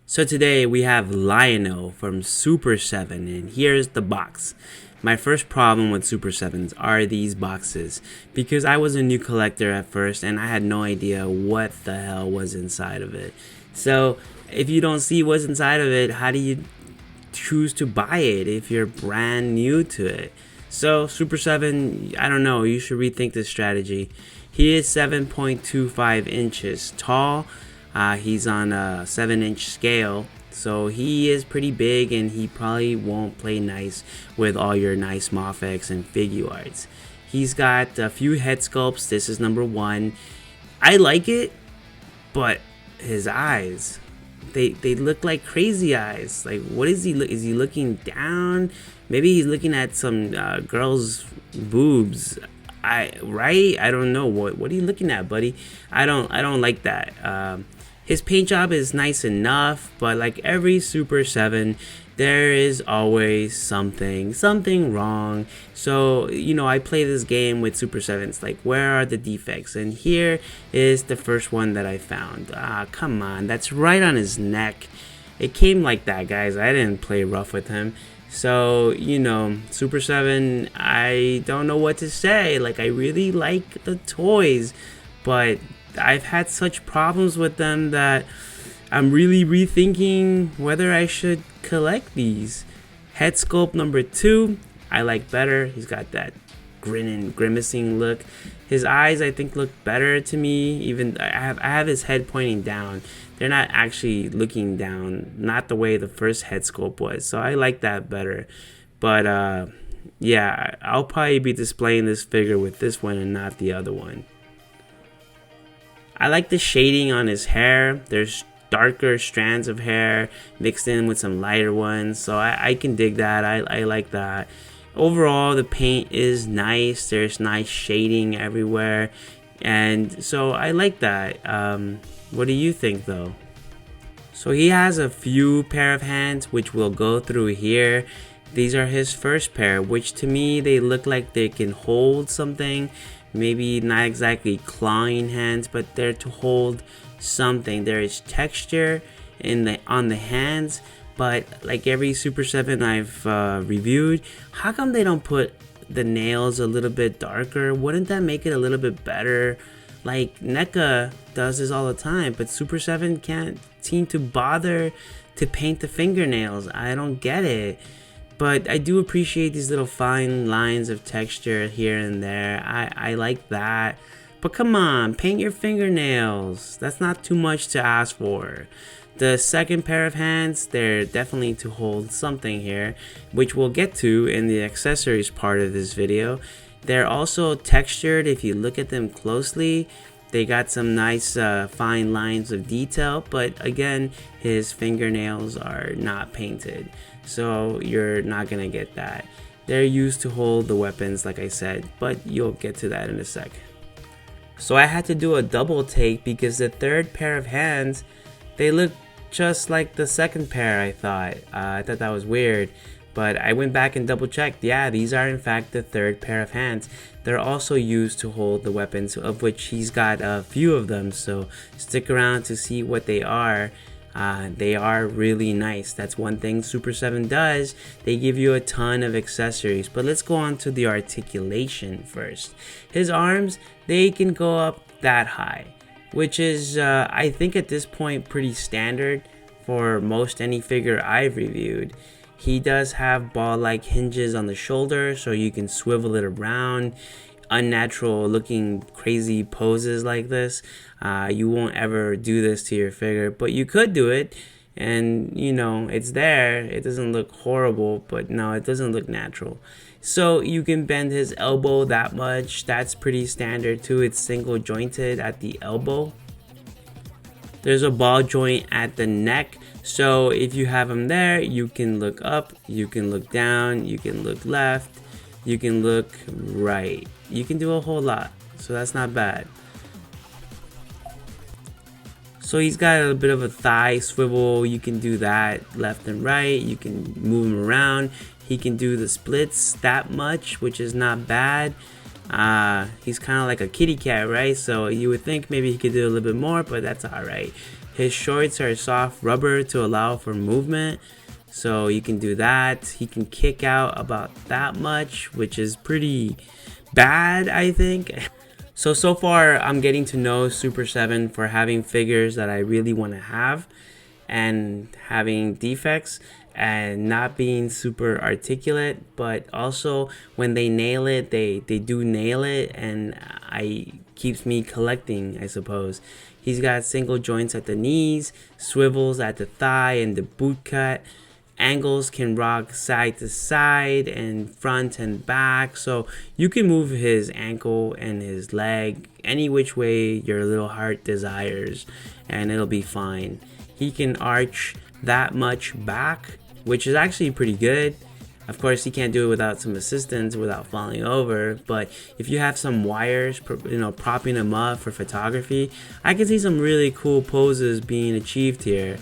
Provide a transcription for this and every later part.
So today we have Lionel from Super 7, and here's the box. My first problem with Super 7s are these boxes, because I was a new collector at first and I had no idea what the hell was inside of it. So if you don't see what's inside of it, how do you choose to buy it if you're brand new to it? So Super 7, I don't know, you should rethink this strategy. He is 7.25 inches tall. He's on a 7-inch scale, so he is pretty big, and he probably won't play nice with all your nice Mofex and Figuarts. He's got a few head sculpts. This is number 1. I like it, but his eyes, they look like crazy eyes. Like, what is he? Is he looking down? Maybe he's looking at some girl's boobs. I don't know. What are you looking at, buddy? I don't like that. His paint job is nice enough, but like every Super 7, there is always something wrong. So, I play this game with Super 7s, like, where are the defects? And here is the first one that I found. Come on, that's right on his neck. It came like that, guys. I didn't play rough with him. So, Super 7, I don't know what to say. Like, I really like the toys, but I've had such problems with them that I'm really rethinking whether I should collect these. Head sculpt number 2, I like better. He's got that grinning, grimacing look. His eyes, I think, look better to me. Even I have his head pointing down. They're not actually looking down, not the way the first head sculpt was. So I like that better. But yeah, I'll probably be displaying this figure with this one and not the other one. I like the shading on his hair. There's darker strands of hair mixed in with some lighter ones, so I can dig that. I like that. Overall, the paint is nice. There's nice shading everywhere, and so I like that. What do you think, though? So he has a few pair of hands, which we'll go through here. These are his first pair, which to me, they look like they can hold something. Maybe not exactly clawing hands, but they're to hold something. There is texture on the hands, but like every Super 7 I've reviewed, how come they don't put the nails a little bit darker? Wouldn't that make it a little bit better? Like NECA does this all the time, but Super 7 can't seem to bother to paint the fingernails. I don't get it. But I do appreciate these little fine lines of texture here and there. I like that. But come on, paint your fingernails. That's not too much to ask for. The second pair of hands, they're definitely to hold something here, which we'll get to in the accessories part of this video. They're also textured if you look at them closely. They got some nice fine lines of detail, but again, his fingernails are not painted, so you're not gonna get that. They're used to hold the weapons, like I said, but you'll get to that in a sec. So I had to do a double take because the third pair of hands, they look just like the second pair. I thought that was weird. But I went back and double checked. Yeah, these are in fact the third pair of hands. They're also used to hold the weapons, of which he's got a few of them. So stick around to see what they are. They are really nice. That's one thing Super 7 does. They give you a ton of accessories. But let's go on to the articulation first. His arms, they can go up that high, which is, I think at this point, pretty standard for most any figure I've reviewed. He does have ball-like hinges on the shoulder, so you can swivel it around. Unnatural looking crazy poses like this. You won't ever do this to your figure, but you could do it. And, it's there. It doesn't look horrible, but no, it doesn't look natural. So you can bend his elbow that much. That's pretty standard too. It's single jointed at the elbow. There's a ball joint at the neck, so if you have them there, you can look up, you can look down, you can look left, you can look right. You can do a whole lot, so that's not bad. So he's got a bit of a thigh swivel. You can do that left and right. You can move him around. He can do the splits that much, which is not bad. He's kind of like a kitty cat, right? So you would think maybe he could do a little bit more, but that's all right. His shorts are soft rubber to allow for movement, so you can do that. He can kick out about that much, which is pretty bad, I think. So far I'm getting to know Super 7 for having figures that I really want to have and having defects and not being super articulate, but also when they nail it, they do nail it, and keeps me collecting, I suppose. He's got single joints at the knees, swivels at the thigh and the boot cut. Angles can rock side to side and front and back, so you can move his ankle and his leg any which way your little heart desires, and it'll be fine. He can arch that much back, which is actually pretty good. Of course, he can't do it without some assistance, without falling over, but if you have some wires, propping him up for photography, I can see some really cool poses being achieved here.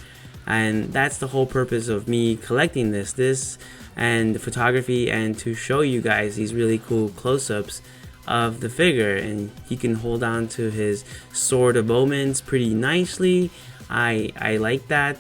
And that's the whole purpose of me collecting this and photography, and to show you guys these really cool close-ups of the figure. And he can hold on to his sword of omens pretty nicely. I like that.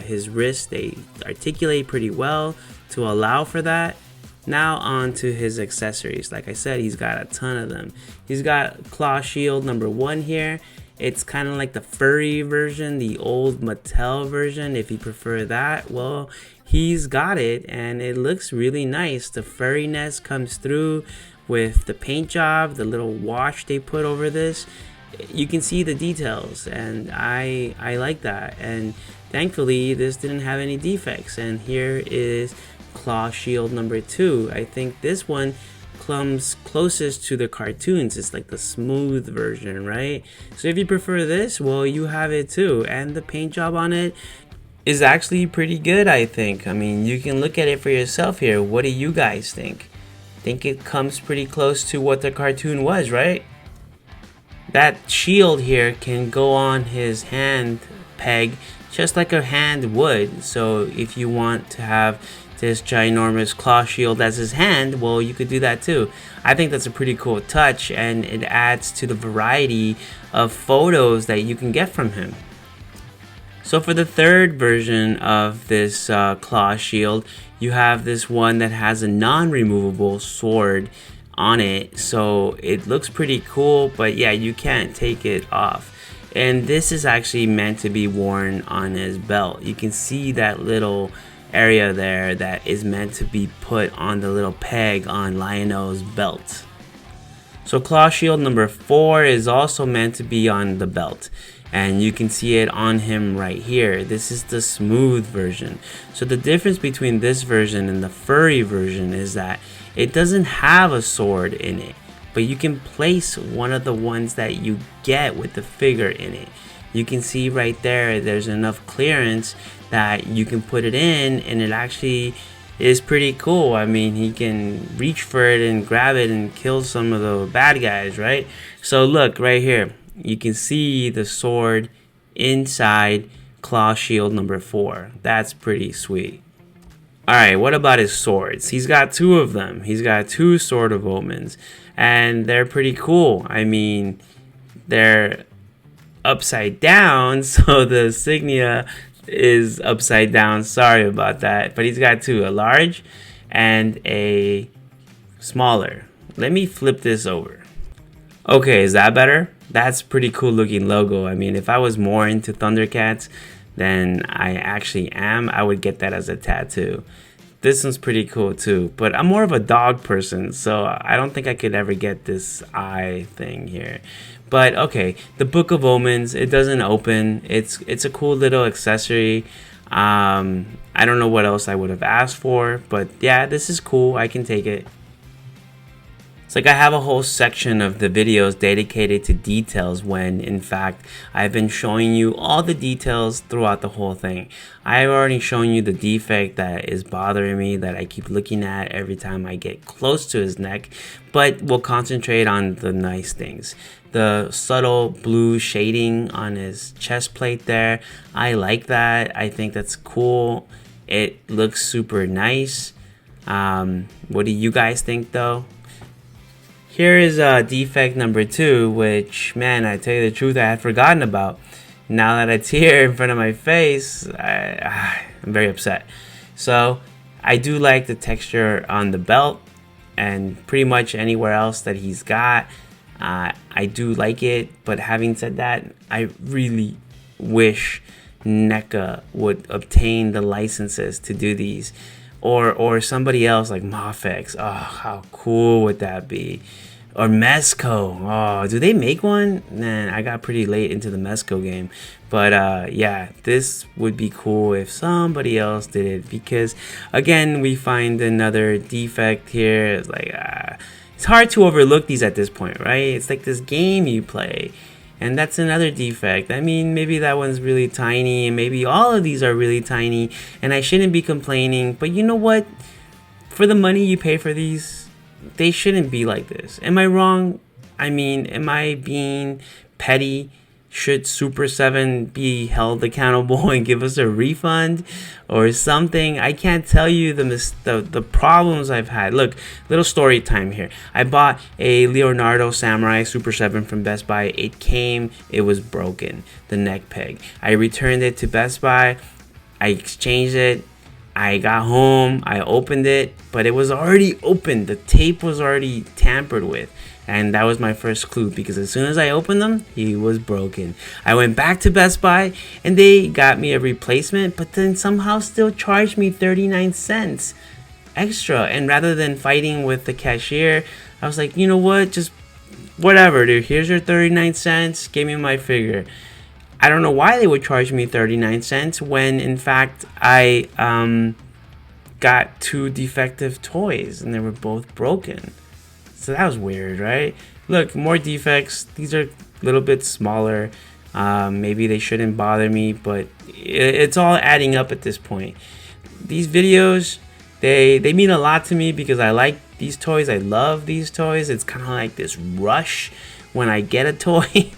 His wrists, they articulate pretty well to allow for that. Now on to his accessories. Like I said, he's got a ton of them. He's got claw shield number 1 here. It's kind of like the furry version, the old Mattel version. If you prefer that, well, he's got it, and it looks really nice. The furriness comes through with the paint job, the little wash they put over this. You can see the details, and I like that. And thankfully, this didn't have any defects. And here is claw shield number 2. I think this one comes closest to the cartoons. It's like the smooth version, right? So if you prefer this, well, you have it too. And the paint job on it is actually pretty good, I think. I mean, you can look at it for yourself here. What do you guys think? Think it comes pretty close to what the cartoon was, right? That shield here can go on his hand peg just like a hand would. So if you want to have this ginormous claw shield as his hand, well, you could do that too. I think that's a pretty cool touch, and it adds to the variety of photos that you can get from him. So for the third version of this claw shield, you have this one that has a non-removable sword on it, so it looks pretty cool, but yeah, you can't take it off. And this is actually meant to be worn on his belt. You can see that little area there that is meant to be put on the little peg on Lionel's belt. So claw shield number 4 is also meant to be on the belt, and you can see it on him right here. This is the smooth version. So the difference between this version and the furry version is that it doesn't have a sword in it, but you can place one of the ones that you get with the figure in it. You can see right there, there's enough clearance that you can put it in, and it actually is pretty cool. I mean, he can reach for it and grab it and kill some of the bad guys, right? So look right here, you can see the sword inside claw shield number 4. That's pretty sweet. Alright, what about his swords? He's got 2 of them. He's got 2 sword of omens, and they're pretty cool. I mean, they're upside down, so the insignia is upside down. Sorry about that, but he's got 2, a large and a smaller. Let me flip this over. Okay, is that better? That's pretty cool looking logo. I mean, if I was more into ThunderCats than I actually am, I would get that as a tattoo. This one's pretty cool too, but I'm more of a dog person, so I don't think I could ever get this eye thing here. But okay, the Book of Omens, it doesn't open. It's a cool little accessory. I don't know what else I would have asked for, but yeah, this is cool. I can take it. It's like I have a whole section of the videos dedicated to details, when in fact I've been showing you all the details throughout the whole thing. I've already shown you the defect that is bothering me, that I keep looking at every time I get close to his neck, but we'll concentrate on the nice things. The subtle blue shading on his chest plate there, I like that. I think that's cool. It looks super nice. What do you guys think though? Here is defect number 2, which, man, I tell you the truth, I had forgotten about. now that it's here in front of my face, I'm very upset. So I do like the texture on the belt and pretty much anywhere else that he's got. I do like it, but having said that, I really wish NECA would obtain the licenses to do these, or somebody else like Mafex. Oh, how cool would that be? Or Mezco. Oh, do they make one? Man, I got pretty late into the Mezco game. But yeah, this would be cool if somebody else did it, because again, we find another defect here. It's like it's hard to overlook these at this point, right? It's like this game you play, and that's another defect. I mean, maybe that one's really tiny, and maybe all of these are really tiny, and I shouldn't be complaining. But you know what? For the money you pay for these, they shouldn't be like this. Am I wrong? I mean, am I being petty? Should Super 7 be held accountable and give us a refund or something? I can't tell you the problems I've had. Look, little story time here. I bought a Leonardo Samurai Super 7 from Best Buy. It was broken, the neck peg. I returned it to Best Buy. I exchanged it. I got home, I opened it, but it was already opened. The tape was already tampered with. And that was my first clue, because as soon as I opened them, he was broken. I went back to Best Buy and they got me a replacement, but then somehow still charged me 39 cents extra. And rather than fighting with the cashier, I was like, you know what? Just whatever, dude. Here's your 39 cents. Give me my figure. I don't know why they would charge me 39 cents when in fact I got two defective toys and they were both broken. So that was weird, right? Look, more defects. These are a little bit smaller. Maybe they shouldn't bother me, but it's all adding up at this point. These videos, they mean a lot to me because I like these toys. I love these toys. It's kind of like this rush when I get a toy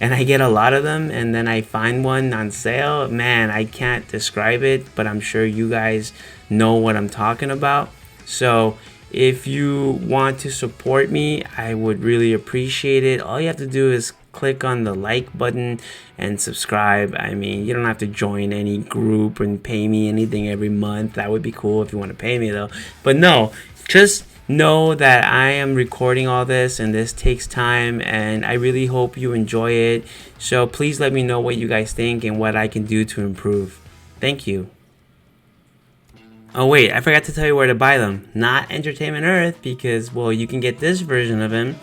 and I get a lot of them and then I find one on sale. Man, I can't describe it, but I'm sure you guys know what I'm talking about. So if you want to support me, I would really appreciate it. All you have to do is click on the like button and subscribe. I mean, you don't have to join any group and pay me anything every month. That would be cool if you want to pay me though. But no, just know that I am recording all this and this takes time, and I really hope you enjoy it. So please let me know what you guys think and what I can do to improve. Thank you. Oh wait, I forgot to tell you where to buy them. Not Entertainment Earth, because, well, you can get this version of him.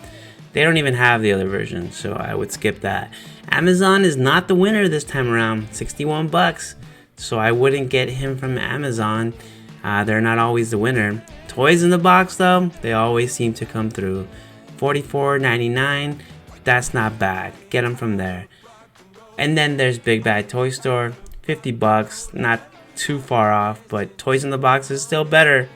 They don't even have the other version, so I would skip that. Amazon is not the winner this time around. 61 bucks. So I wouldn't get him from Amazon. They're not always the winner. Toys in the box though, they always seem to come through. $44.99. That's not bad. Get them from there. And then there's Big Bad Toy Store. 50 bucks. Not too far off, but Toys in the Box is still better.